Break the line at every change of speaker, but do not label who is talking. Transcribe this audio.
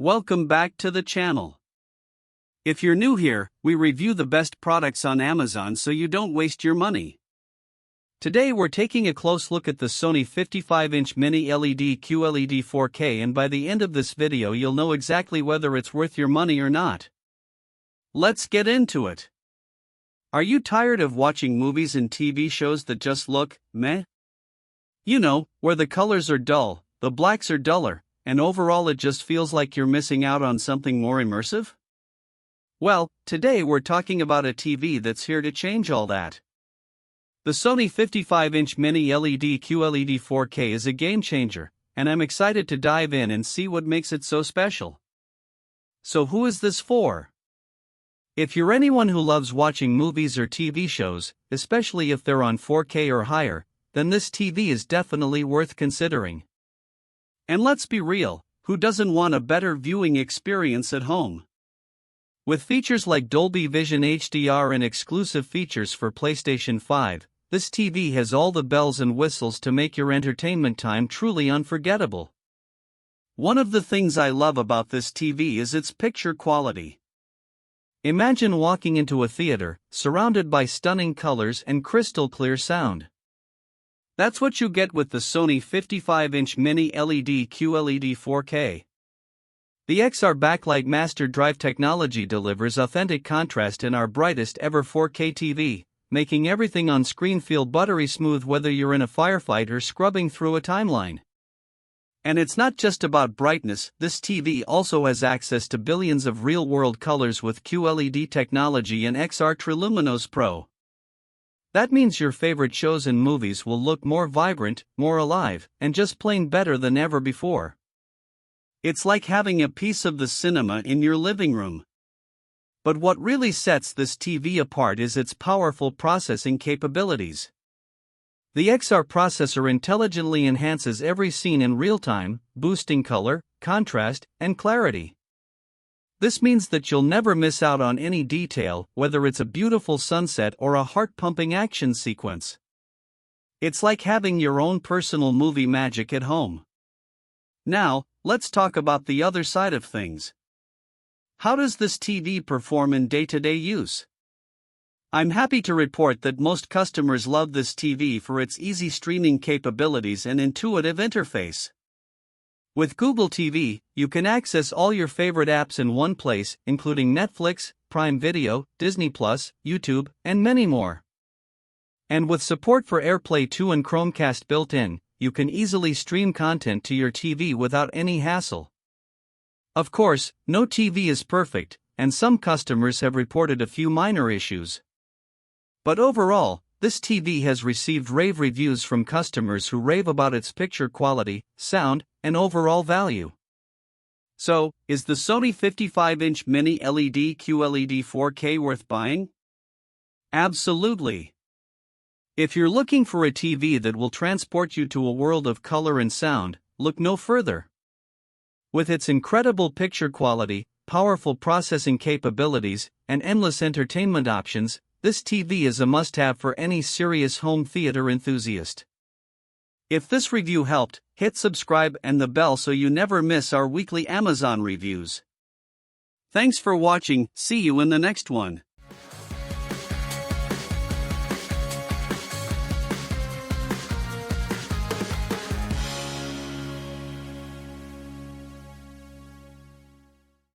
Welcome back to the channel. If you're new here, we review the best products on Amazon so you don't waste your money. Today we're taking a close look at the Sony 55-inch Mini LED QLED 4K, and by the end of this video you'll know exactly whether it's worth your money or not. Let's get into it. Are you tired of watching movies and TV shows that just look meh? You know, where the colors are dull, the blacks are duller, and overall it just feels like you're missing out on something more immersive? Well, today we're talking about a TV that's here to change all that. The Sony 55-inch Mini LED QLED 4K is a game changer, and I'm excited to dive in and see what makes it so special. So who is this for? If you're anyone who loves watching movies or TV shows, especially if they're on 4K or higher, then this TV is definitely worth considering. And let's be real, who doesn't want a better viewing experience at home? With features like Dolby Vision HDR and exclusive features for PlayStation 5, this TV has all the bells and whistles to make your entertainment time truly unforgettable. One of the things I love about this TV is its picture quality. Imagine walking into a theater, surrounded by stunning colors and crystal clear sound. That's what you get with the Sony 55-inch Mini LED QLED 4K. The XR backlight master drive technology delivers authentic contrast in our brightest ever 4K TV, making everything on screen feel buttery smooth whether you're in a firefight or scrubbing through a timeline. And it's not just about brightness, this TV also has access to billions of real-world colors with QLED technology and XR Triluminos Pro. That means your favorite shows and movies will look more vibrant, more alive, and just plain better than ever before. It's like having a piece of the cinema in your living room. But what really sets this TV apart is its powerful processing capabilities. The XR processor intelligently enhances every scene in real time, boosting color, contrast, and clarity. This means that you'll never miss out on any detail, whether it's a beautiful sunset or a heart-pumping action sequence. It's like having your own personal movie magic at home. Now, let's talk about the other side of things. How does this TV perform in day-to-day use? I'm happy to report that most customers love this TV for its easy streaming capabilities and intuitive interface. With Google TV, you can access all your favorite apps in one place, including Netflix, Prime Video, Disney+, YouTube, and many more. And with support for AirPlay 2 and Chromecast built in, you can easily stream content to your TV without any hassle. Of course, no TV is perfect, and some customers have reported a few minor issues. But overall, this TV has received rave reviews from customers who rave about its picture quality, sound, and overall value. So, is the Sony 55-inch Mini LED QLED 4K worth buying? Absolutely. If you're looking for a TV that will transport you to a world of color and sound, look no further. With its incredible picture quality, powerful processing capabilities, and endless entertainment options, this TV is a must-have for any serious home theater enthusiast. If this review helped, hit subscribe and the bell so you never miss our weekly Amazon reviews. Thanks for watching, see you in the next one.